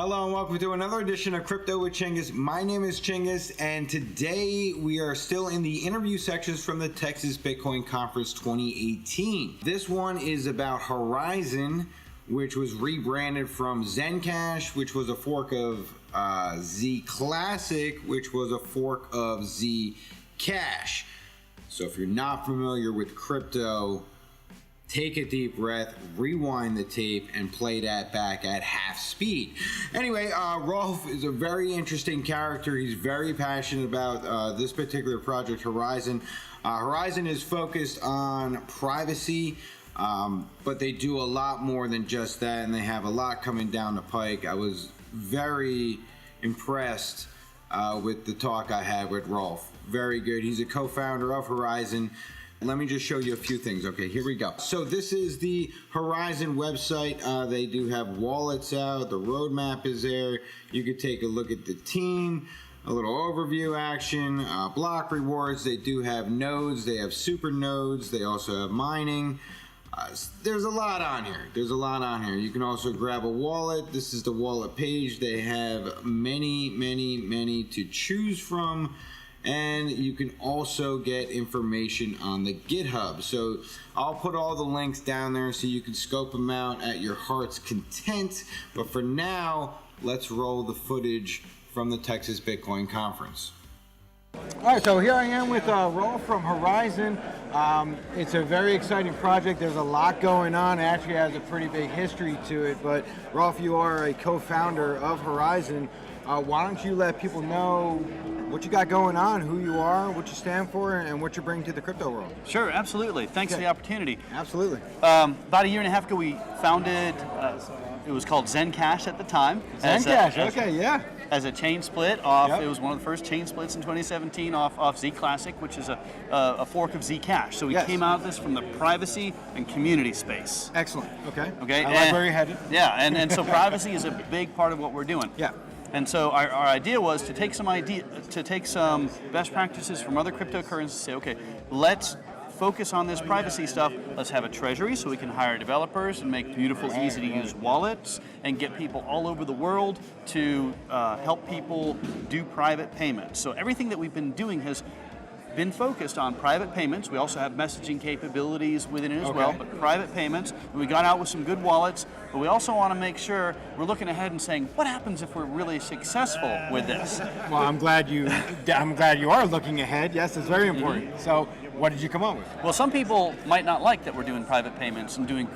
Hello and welcome to another edition of Crypto with Chinggis. My name is Chinggis, and today we are still in the interview sections from the Texas Bitcoin Conference 2018. This one is about Horizen, which was rebranded from Zencash, which was a fork of Z Classic, which was a fork of Zcash. So if you're not familiar with crypto, take a deep breath, rewind the tape, and play that back at half speed. Anyway, Rolf is a very interesting character. He's very passionate about this particular project, Horizen. Horizen is focused on privacy, but they do a lot more than just that, and they have a lot coming down the pike. I was very impressed with the talk I had with Rolf. Very good. He's a co-founder of Horizen. Let me just show you a few things. Okay, here we go. So this is the Horizen website. They do have wallets out. The roadmap is there. You could take a look at the team, a little overview action, block rewards. They do have nodes. They have super nodes. They also have mining. There's a lot on here. You can also grab a wallet. This is the wallet page. They have many to choose from. And you can also get information on the GitHub. So I'll put all the links down there so you can scope them out at your heart's content. But for now, let's roll the footage from the Texas Bitcoin Conference. All right, so here I am with Rolf from Horizen. It's a very exciting project. There's a lot going on. It actually has a pretty big history to it. But Rolf, you are a co-founder of Horizen. Why don't you let people know what you got going on, who you are, what you stand for, and what you bring to the crypto world? Sure, absolutely. Thanks for the opportunity. Absolutely. About a year and a half ago, we founded, it was called Zencash at the time. Zencash, okay, yeah. As a chain split off, It was one of the first chain splits in 2017 off Z Classic, which is a fork of Zcash. So we came out of this from the privacy and community space. Excellent, okay. Okay. I like where you're headed. Yeah, and so privacy is a big part of what we're doing. Yeah. And so our idea was to take some best practices from other cryptocurrencies and say, okay, let's focus on this privacy stuff. Let's have a treasury so we can hire developers and make beautiful, easy to use wallets and get people all over the world to help people do private payments. So everything that we've been doing has been focused on private payments. We also have messaging capabilities within it as well, but private payments. We got out with some good wallets, but we also want to make sure we're looking ahead and saying, what happens if we're really successful with this? Well, I'm glad you are looking ahead. Yes, it's very important. So what did you come up with? Well, some people might not like that we're doing private payments and doing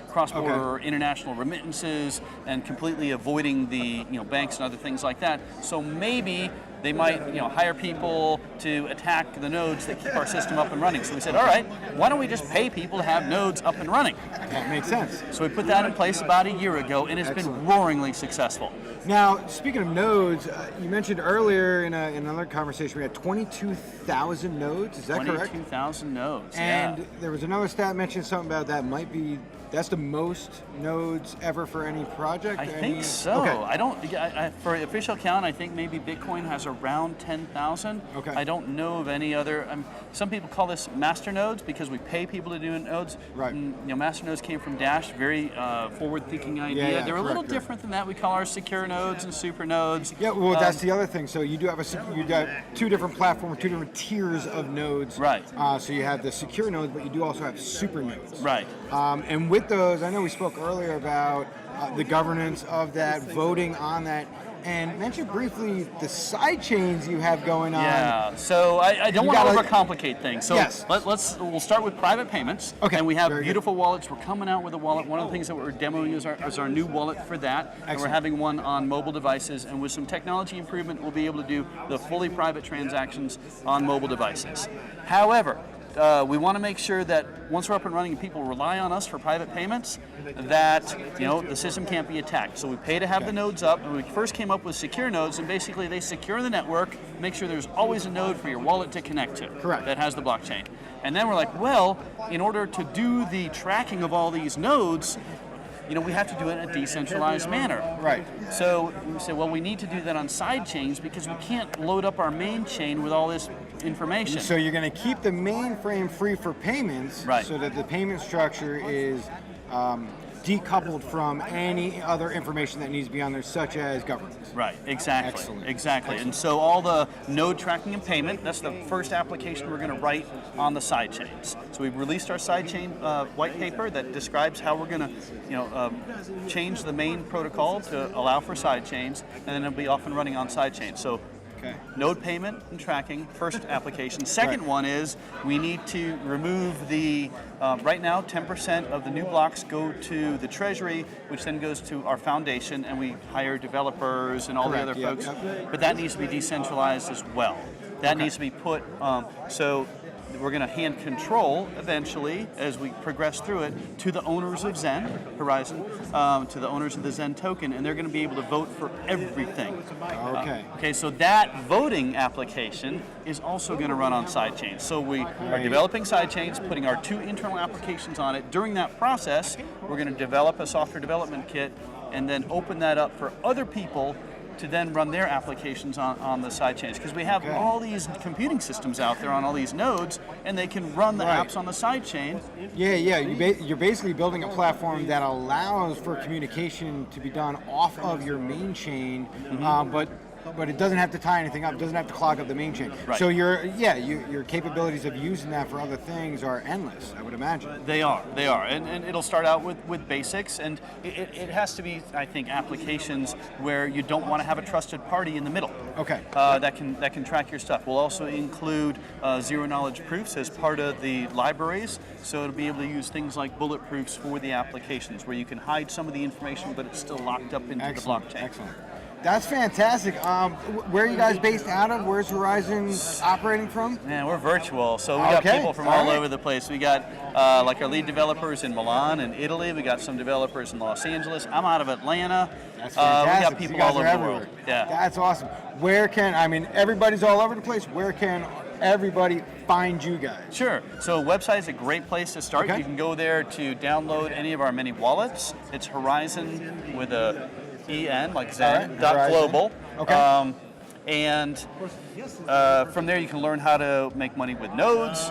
cross-border international remittances and completely avoiding the banks and other things like that. So maybe they might hire people to attack the nodes that keep our system up and running. So we said, all right, why don't we just pay people to have nodes up and running? That makes sense. So we put that in place about a year ago, and it's been roaringly successful. Now, speaking of nodes, you mentioned earlier in another conversation we had 22,000 nodes. Is that correct? 22,000 nodes. And there was another stat mentioning something about that's the most nodes ever for any project? I think so. Okay. For the official count, I think maybe Bitcoin has around 10,000. Okay. I don't know of any other. Some people call this master nodes because we pay people to do nodes. Right. Master nodes came from Dash, very forward-thinking idea. Yeah, They're a little different than that. We call ours secure nodes and super nodes. Yeah, well, that's the other thing. So you got two different platforms, two different tiers of nodes. Right. So you have the secure nodes, but you do also have super nodes. Right. And with those, I know we spoke earlier about the governance of that, voting on that, and mention briefly the side chains you have going on. Yeah, so I don't want to overcomplicate things. So yes. we'll start with private payments. Okay. And we have beautiful wallets. We're coming out with a wallet. One of the things that we're demoing is our new wallet for that. Excellent. And we're having one on mobile devices. And with some technology improvement, we'll be able to do the fully private transactions on mobile devices. However, we want to make sure that once we're up and running and people rely on us for private payments, that the system can't be attacked. So we pay to have the nodes up. And we first came up with secure nodes, and basically they secure the network, make sure there's always a node for your wallet to connect to. Correct. That has the blockchain. And then we're like, well, in order to do the tracking of all these nodes, we have to do it in a decentralized manner. Right. So we said, well, we need to do that on side chains because we can't load up our main chain with all this information. So you're going to keep the mainframe free for payments, right, so that the payment structure is decoupled from any other information that needs to be on there, such as governance. Right, exactly. Excellent. Exactly. And so all the node tracking and payment, that's the first application we're going to write on the sidechains. So we've released our sidechain white paper that describes how we're going to change the main protocol to allow for sidechains, and then it'll be off and running on sidechains. So node payment and tracking, first application. Second one is we need to remove the, right now 10% of the new blocks go to the treasury, which then goes to our foundation, and we hire developers and all the other folks. But that needs to be decentralized as well. That needs to be put, so we're going to hand control eventually as we progress through it to the owners of Zen, Horizon, to the owners of the Zen token, and they're going to be able to vote for everything. Okay, so that voting application is also going to run on sidechains. So we are developing sidechains, putting our 2 internal applications on it. During that process, we're going to develop a software development kit and then open that up for other people to then run their applications on the sidechains, because we have all these computing systems out there on all these nodes, and they can run the apps on the sidechain. You're basically building a platform that allows for communication to be done off of your main chain, but it doesn't have to tie anything up. It doesn't have to clog up the main chain. Right. So your capabilities of using that for other things are endless, I would imagine. They are, and it'll start out with basics, and it has to be, I think, applications where you don't want to have a trusted party in the middle. Okay. That can track your stuff. We'll also include zero knowledge proofs as part of the libraries, so it'll be able to use things like bullet proofs for the applications, where you can hide some of the information, but it's still locked up into the blockchain. Excellent. That's fantastic. Where are you guys based out of? Where's Horizon operating from? Man, we're virtual, so we got people from all over the place. We got like our lead developers in Milan and Italy. We got some developers in Los Angeles. I'm out of Atlanta. That's We fantastic. got people You guys all over are the everywhere. world. Yeah. That's awesome. Everybody's all over the place. Where can everybody find you guys? Sure. So website is a great place to start. Okay. You can go there to download any of our many wallets. It's Horizon with a EN, like Zen, .global. Okay. And from there you can learn how to make money with nodes.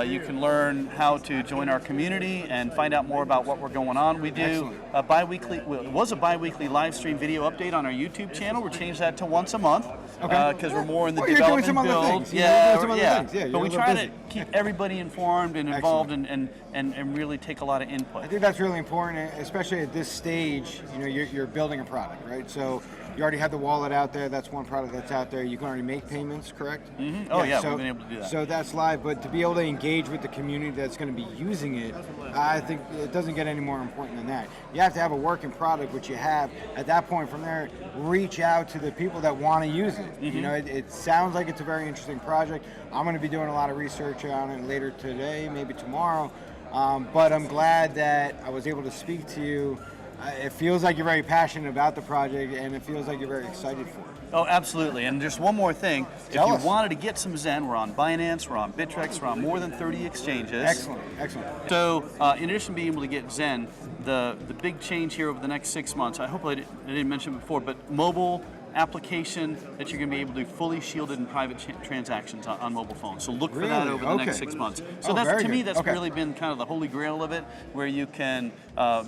You can learn how to join our community and find out more about what we're going on. We do a bi-weekly, it was a bi-weekly live stream video update on our YouTube channel. We're changed that to once a month because we're more in the development doing some build. other things. You're doing some other things. But we you're try busy. to keep everybody informed and involved and really take a lot of input. I think that's really important, especially at this stage. You're building a product, right? So you already have the wallet out there. That's one product that's out there. You can already make payments, correct? Mm-hmm. Oh yeah, we've been able to do that. So that's live, but to be able to engage with the community that's going to be using it, I think it doesn't get any more important than that. You have to have a working product, which you have. At that point, from there, reach out to the people that want to use it. Mm-hmm. It sounds like it's a very interesting project. I'm going to be doing a lot of research on it later today, maybe tomorrow. But I'm glad that I was able to speak to you. It feels like you're very passionate about the project, and it feels like you're very excited for it. Oh, absolutely. And just one more thing. Tell if us. you wanted to get some Zen, we're on Binance, we're on Bittrex, we're on more than 30 exchanges. Excellent. So, in addition to being able to get Zen, the big change here over the next 6 months, I hope I didn't mention it before, but mobile application that you're going to be able to do fully shielded and private transactions on mobile phones. So look for that over the next 6 months. So that's, to me, that's really been kind of the holy grail of it, where you can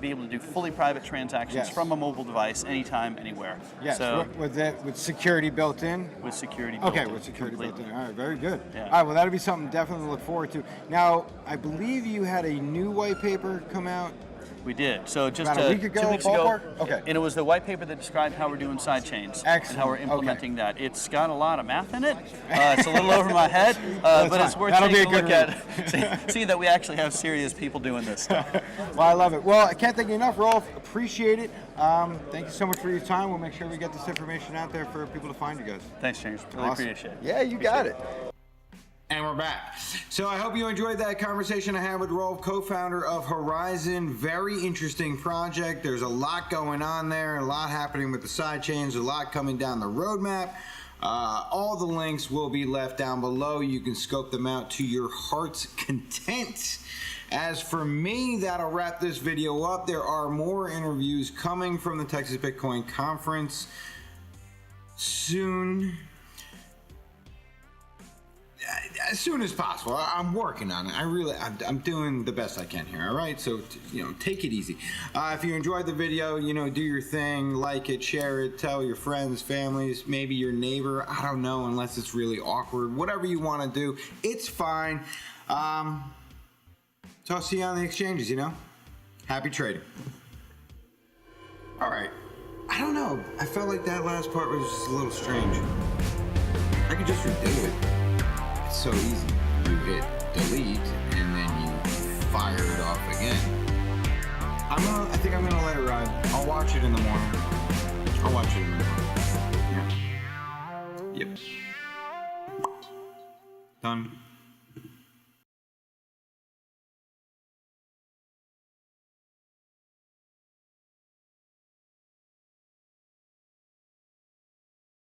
be able to do fully private transactions from a mobile device anytime, anywhere. Yes, so, with security built in? With security built in. Okay, with security completely. built in. All right, very good. Yeah. All right, well, that'll be something definitely to look forward to. Now, I believe you had a new white paper come out. We did. So just About a week ago, 2 weeks ballpark? ago, Okay. And it was the white paper that described how we're doing sidechains and how we're implementing that. It's got a lot of math in it. It's a little over my head, but it's worth taking a look at. See that we actually have serious people doing this stuff. Well, I love it. Well, I can't thank you enough, Rolf. Appreciate it. Thank you so much for your time. We'll make sure we get this information out there for people to find you guys. Thanks, James. Really appreciate it. Yeah, you got it. And we're back. So I hope you enjoyed that conversation I had with Rolf, co-founder of Horizon. Very interesting project. There's a lot going on there, a lot happening with the sidechains, a lot coming down the roadmap. All the links will be left down below. You can scope them out to your heart's content. As for me, that'll wrap this video up. There are more interviews coming from the Texas Bitcoin Conference soon. as soon as possible. I'm working on it. I'm doing the best I can here. All right, so take it easy. If you enjoyed the video, do your thing, like it, share it, tell your friends, families, maybe your neighbor. I don't know, unless it's really awkward. Whatever you want to do, it's fine. So I'll see you on the exchanges. Happy trading. All right. I don't know. I felt like that last part was just a little strange. I could just redo it. It's so easy. You hit delete and then you fire it off again. I think I'm gonna let it ride. I'll watch it in the morning. Yeah. Yep. Done.